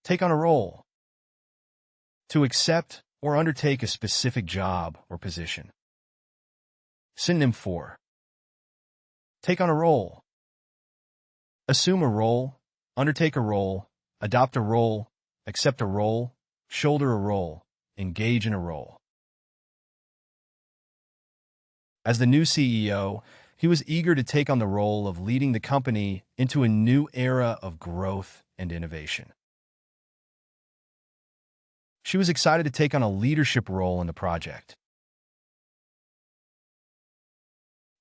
Take on a role. To accept or undertake a specific job or position. Synonym for take on a role. Assume a role, undertake a role, adopt a role, accept a role, shoulder a role, engage in a role. As the new CEO, he was eager to take on the role of leading the company into a new era of growth and innovation. She was excited to take on a leadership role in the project.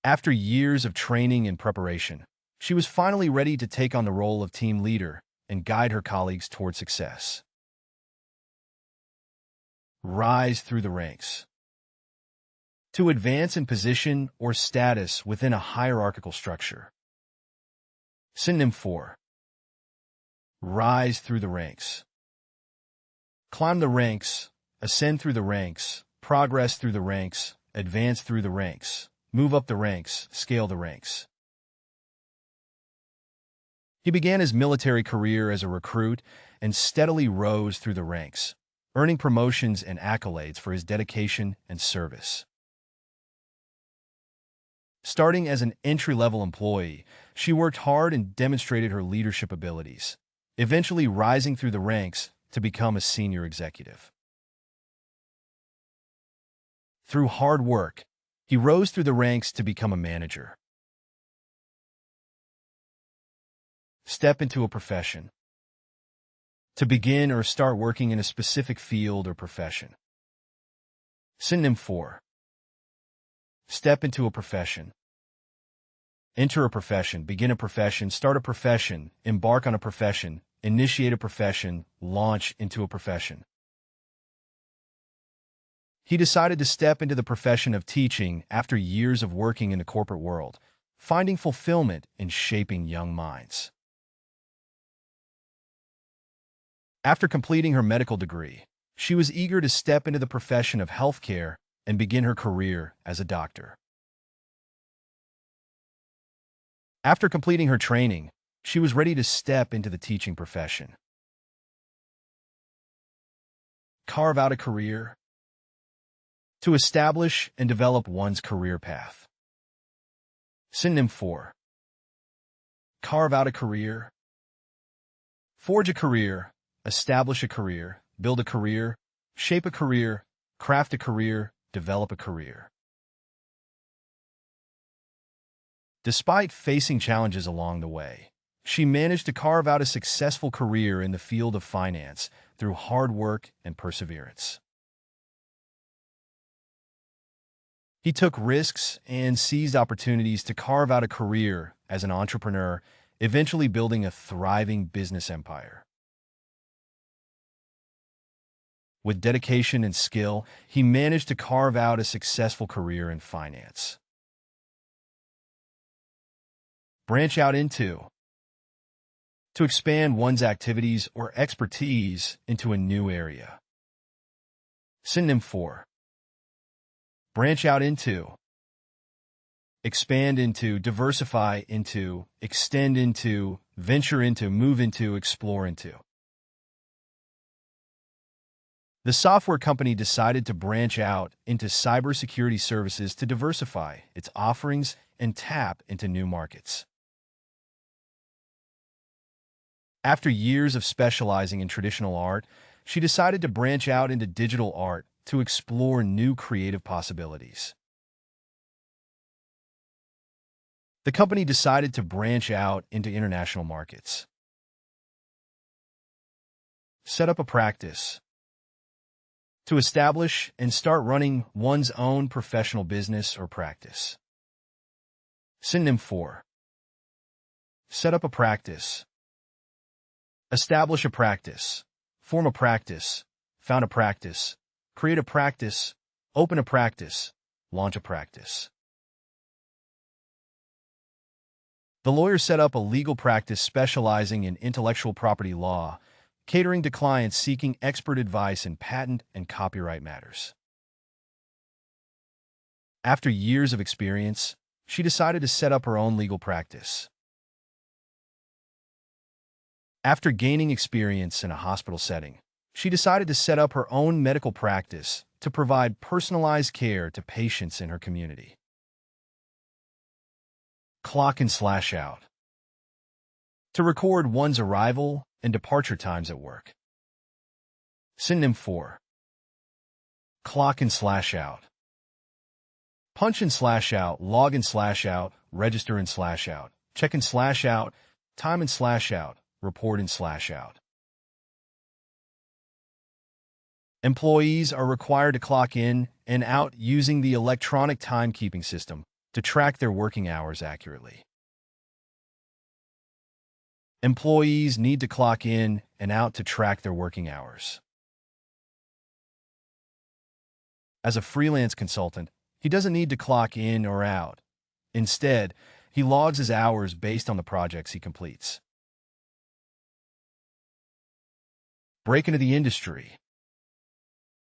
After years of training and preparation, she was finally ready to take on the role of team leader and guide her colleagues toward success. Rise through the ranks. To advance in position or status within a hierarchical structure. Synonym for rise through the ranks. Climb the ranks, ascend through the ranks, progress through the ranks, advance through the ranks, move up the ranks, scale the ranks. He began his military career as a recruit and steadily rose through the ranks, earning promotions and accolades for his dedication and service. Starting as an entry-level employee, she worked hard and demonstrated her leadership abilities, eventually rising through the ranks to become a senior executive. Through hard work, he rose through the ranks to become a manager. Step into a profession. To begin or start working in a specific field or profession. Synonym for step into a profession. Enter a profession, begin a profession, start a profession, embark on a profession, initiate a profession, launch into a profession. He decided to step into the profession of teaching after years of working in the corporate world, finding fulfillment in shaping young minds. After completing her medical degree, she was eager to step into the profession of healthcare and begin her career as a doctor. After completing her training, she was ready to step into the teaching profession. Carve out a career. To establish and develop one's career path. Synonym for carve out a career. Forge a career, establish a career, build a career, shape a career, craft a career, develop a career. Despite facing challenges along the way, she managed to carve out a successful career in the field of finance through hard work and perseverance. He took risks and seized opportunities to carve out a career as an entrepreneur, eventually building a thriving business empire. With dedication and skill, he managed to carve out a successful career in finance. Branch out into. To expand one's activities or expertise into a new area. Synonym for branch out into. Expand into, diversify into, extend into, venture into, move into, explore into. The software company decided to branch out into cybersecurity services to diversify its offerings and tap into new markets. After years of specializing in traditional art, she decided to branch out into digital art to explore new creative possibilities. The company decided to branch out into international markets. Set up a practice. To establish and start running one's own professional business or practice. Synonym for set up a practice. Establish a practice, form a practice, found a practice, create a practice, open a practice, launch a practice. The lawyer set up a legal practice specializing in intellectual property law, catering to clients seeking expert advice in patent and copyright matters. After years of experience, she decided to set up her own legal practice. After gaining experience in a hospital setting, she decided to set up her own medical practice to provide personalized care to patients in her community. Clock in slash out. To record one's arrival and departure times at work. Synonym for clock in slash out. Punch in slash out, log in slash out, register in slash out, check in slash out, time in slash out, report in slash out. Employees are required to clock in and out using the electronic timekeeping system to track their working hours accurately. Employees need to clock in and out to track their working hours. As a freelance consultant, he doesn't need to clock in or out. Instead, he logs his hours based on the projects he completes. Break into the industry.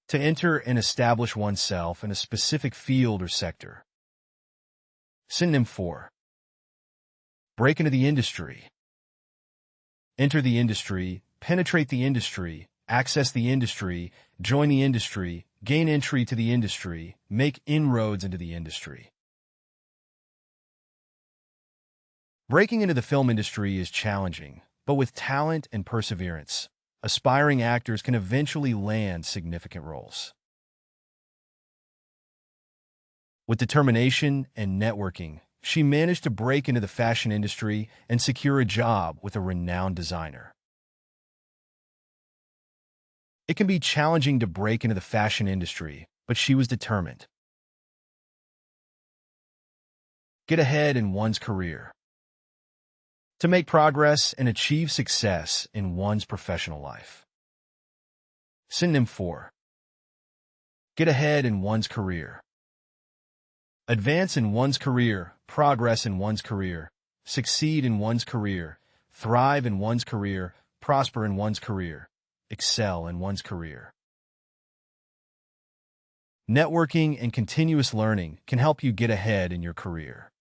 To enter and establish oneself in a specific field or sector. Synonym for break into the industry. Enter the industry, penetrate the industry, access the industry, join the industry, gain entry to the industry, make inroads into the industry. Breaking into the film industry is challenging, but with talent and perseverance, aspiring actors can eventually land significant roles. With determination and networking, she managed to break into the fashion industry and secure a job with a renowned designer. It can be challenging to break into the fashion industry, but she was determined. Get ahead in one's career. To make progress and achieve success in one's professional life. Synonym for get ahead in one's career. Advance in one's career, progress in one's career, succeed in one's career, thrive in one's career, prosper in one's career, excel in one's career. Networking and continuous learning can help you get ahead in your career.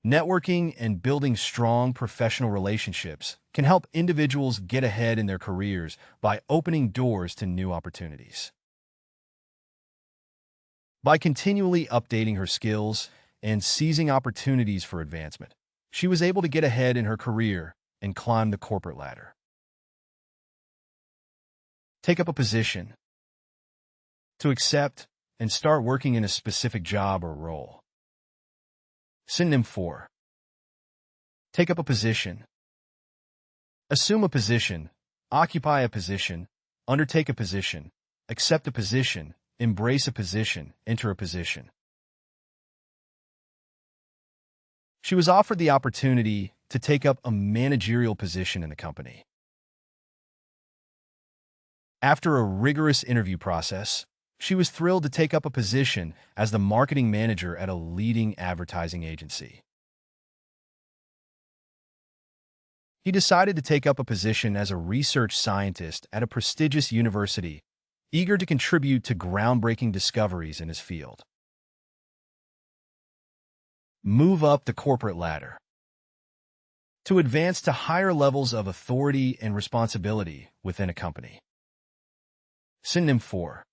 Networking and building strong professional relationships can help individuals get ahead in their careers by opening doors to new opportunities. By continually updating her skills and seizing opportunities for advancement, she was able to get ahead in her career and climb the corporate ladder. Take up a position. To accept and start working in a specific job or role. Synonym for take up a position. Assume a position, occupy a position, undertake a position, accept a position, embrace a position, enter a position. She was offered the opportunity to take up a managerial position in the company. After a rigorous interview process, she was thrilled to take up a position as the marketing manager at a leading advertising agency. He decided to take up a position as a research scientist at a prestigious university, eager to contribute to groundbreaking discoveries in his field. Move up the corporate ladder. To advance to higher levels of authority and responsibility within a company. Synonym for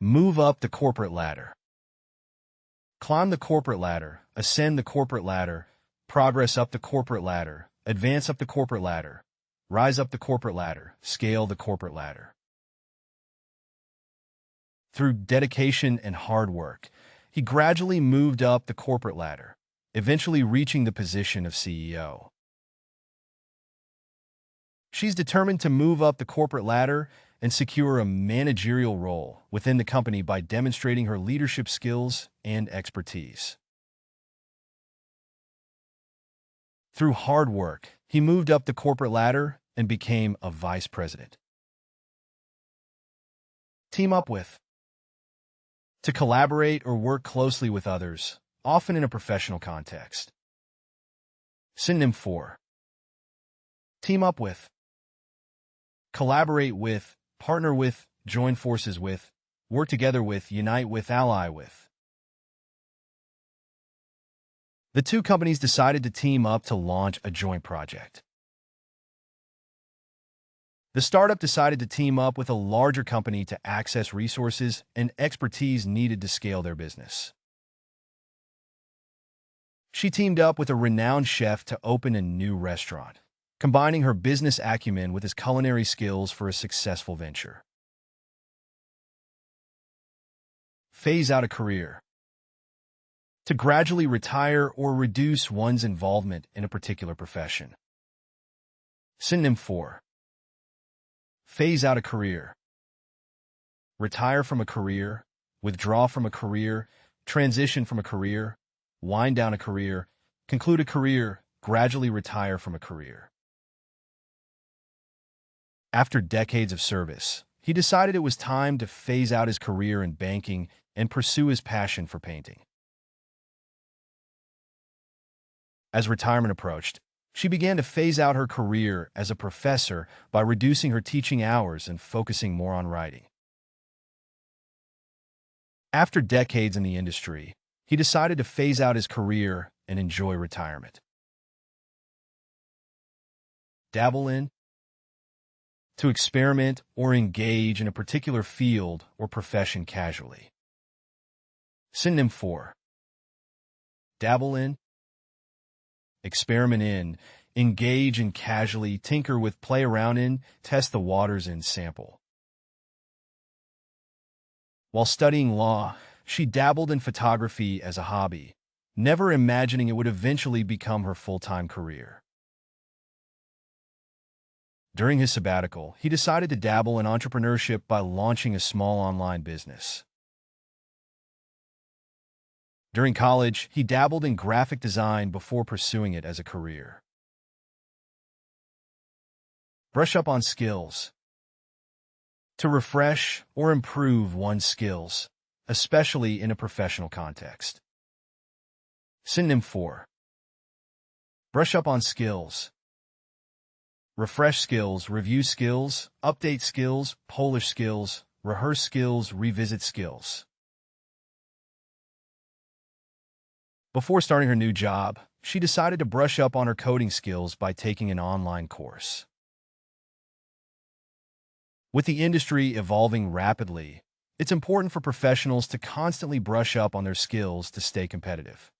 move up the corporate ladder. Climb the corporate ladder, ascend the corporate ladder, progress up the corporate ladder, advance up the corporate ladder, rise up the corporate ladder, scale the corporate ladder. Through dedication and hard work, he gradually moved up the corporate ladder, eventually reaching the position of CEO. She's determined to move up the corporate ladder and secure a managerial role within the company by demonstrating her leadership skills and expertise. Through hard work, he moved up the corporate ladder and became a vice president. Team up with. To collaborate or work closely with others, often in a professional context. Synonym for team up with. Collaborate with, partner with, join forces with, work together with, unite with, ally with. The two companies decided to team up to launch a joint project. The startup decided to team up with a larger company to access resources and expertise needed to scale their business. She teamed up with a renowned chef to open a new restaurant, combining her business acumen with his culinary skills for a successful venture. Phase out a career. To gradually retire or reduce one's involvement in a particular profession. Synonym for phase out a career. Retire from a career, withdraw from a career, transition from a career, wind down a career, conclude a career, gradually retire from a career. After decades of service, he decided it was time to phase out his career in banking and pursue his passion for painting. As retirement approached, she began to phase out her career as a professor by reducing her teaching hours and focusing more on writing. After decades in the industry, he decided to phase out his career and enjoy retirement. Dabble in. To experiment or engage in a particular field or profession casually. Synonym for dabble in, experiment in, engage in casually, tinker with, play around in, test the waters in, sample. While studying law, she dabbled in photography as a hobby, never imagining it would eventually become her full-time career. During his sabbatical, he decided to dabble in entrepreneurship by launching a small online business. During college, he dabbled in graphic design before pursuing it as a career. Brush up on skills. To refresh or improve one's skills, especially in a professional context. Synonym for brush up on skills. Refresh skills, review skills, update skills, polish skills, rehearse skills, revisit skills. Before starting her new job, she decided to brush up on her coding skills by taking an online course. With the industry evolving rapidly, it's important for professionals to constantly brush up on their skills to stay competitive.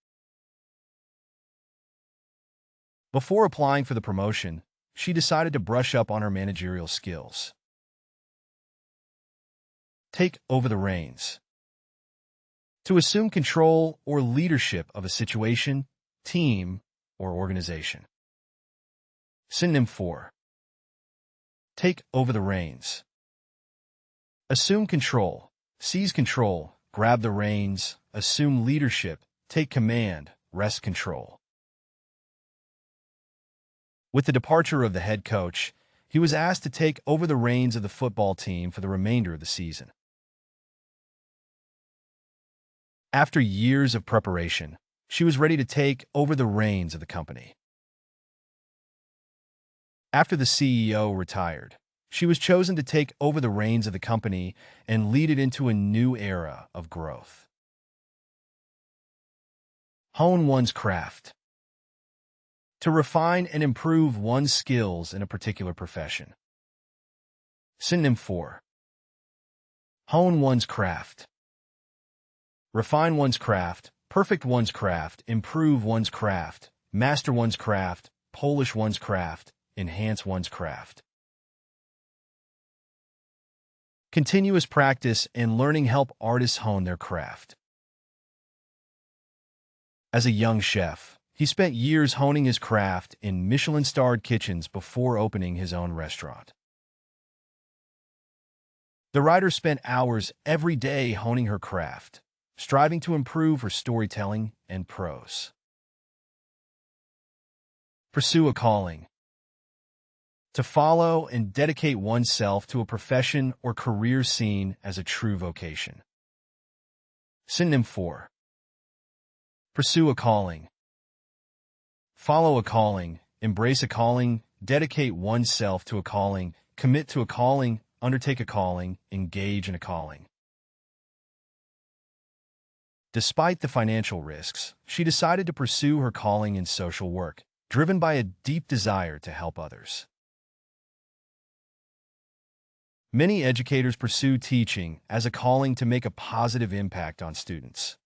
Before applying for the promotion, she decided to brush up on her managerial skills. Take over the reins. To assume control or leadership of a situation, team, or organization. Synonym for take over the reins. Assume control, seize control, grab the reins, assume leadership, take command, wrest control. With the departure of the head coach, he was asked to take over the reins of the football team for the remainder of the season. After years of preparation, she was ready to take over the reins of the company. After the CEO retired, she was chosen to take over the reins of the company and lead it into a new era of growth. Hone one's craft. To refine and improve one's skills in a particular profession. Synonym for hone one's craft. Refine one's craft, perfect one's craft, improve one's craft, master one's craft, polish one's craft, enhance one's craft. Continuous practice and learning help artists hone their craft. As a young chef, he spent years honing his craft in Michelin-starred kitchens before opening his own restaurant. The writer spent hours every day honing her craft, striving to improve her storytelling and prose. Pursue a calling. To follow and dedicate oneself to a profession or career seen as a true vocation. Synonym for pursue a calling. Follow a calling, embrace a calling, dedicate oneself to a calling, commit to a calling, undertake a calling, engage in a calling. Despite the financial risks, she decided to pursue her calling in social work, driven by a deep desire to help others. Many educators pursue teaching as a calling to make a positive impact on students.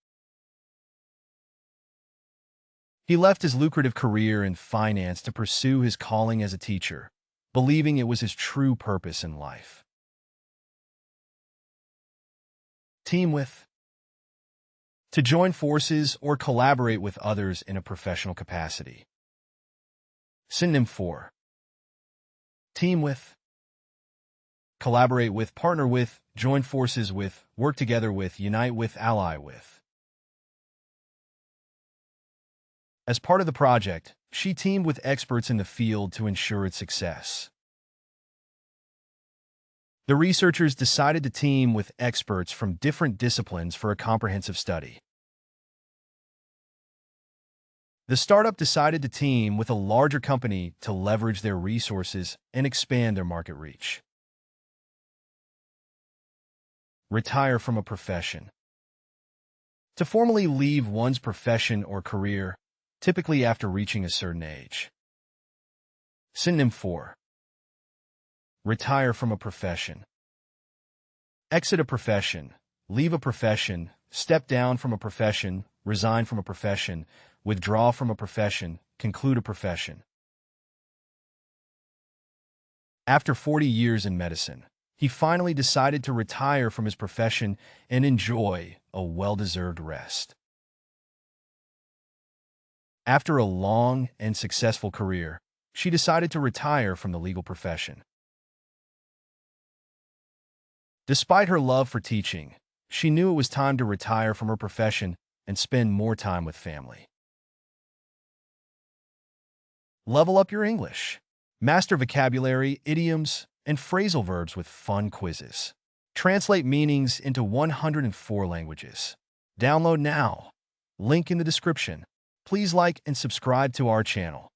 He left his lucrative career in finance to pursue his calling as a teacher, believing it was his true purpose in life. Team with. To join forces or collaborate with others in a professional capacity. Synonym for. Team with. Collaborate with, partner with, join forces with, work together with, unite with, ally with. As part of the project, she teamed with experts in the field to ensure its success. The researchers decided to team with experts from different disciplines for a comprehensive study. The startup decided to team with a larger company to leverage their resources and expand their market reach. Retire from a profession. To formally leave one's profession or career, typically after reaching a certain age. Synonym for. Retire from a profession. Exit a profession, leave a profession, step down from a profession, resign from a profession, withdraw from a profession, conclude a profession. After 40 years in medicine, he finally decided to retire from his profession and enjoy a well-deserved rest. After a long and successful career, she decided to retire from the legal profession. Despite her love for teaching, she knew it was time to retire from her profession and spend more time with family. Level up your English. Master vocabulary, idioms, and phrasal verbs with fun quizzes. Translate meanings into 104 languages. Download now. Link in the description. Please like and subscribe to our channel.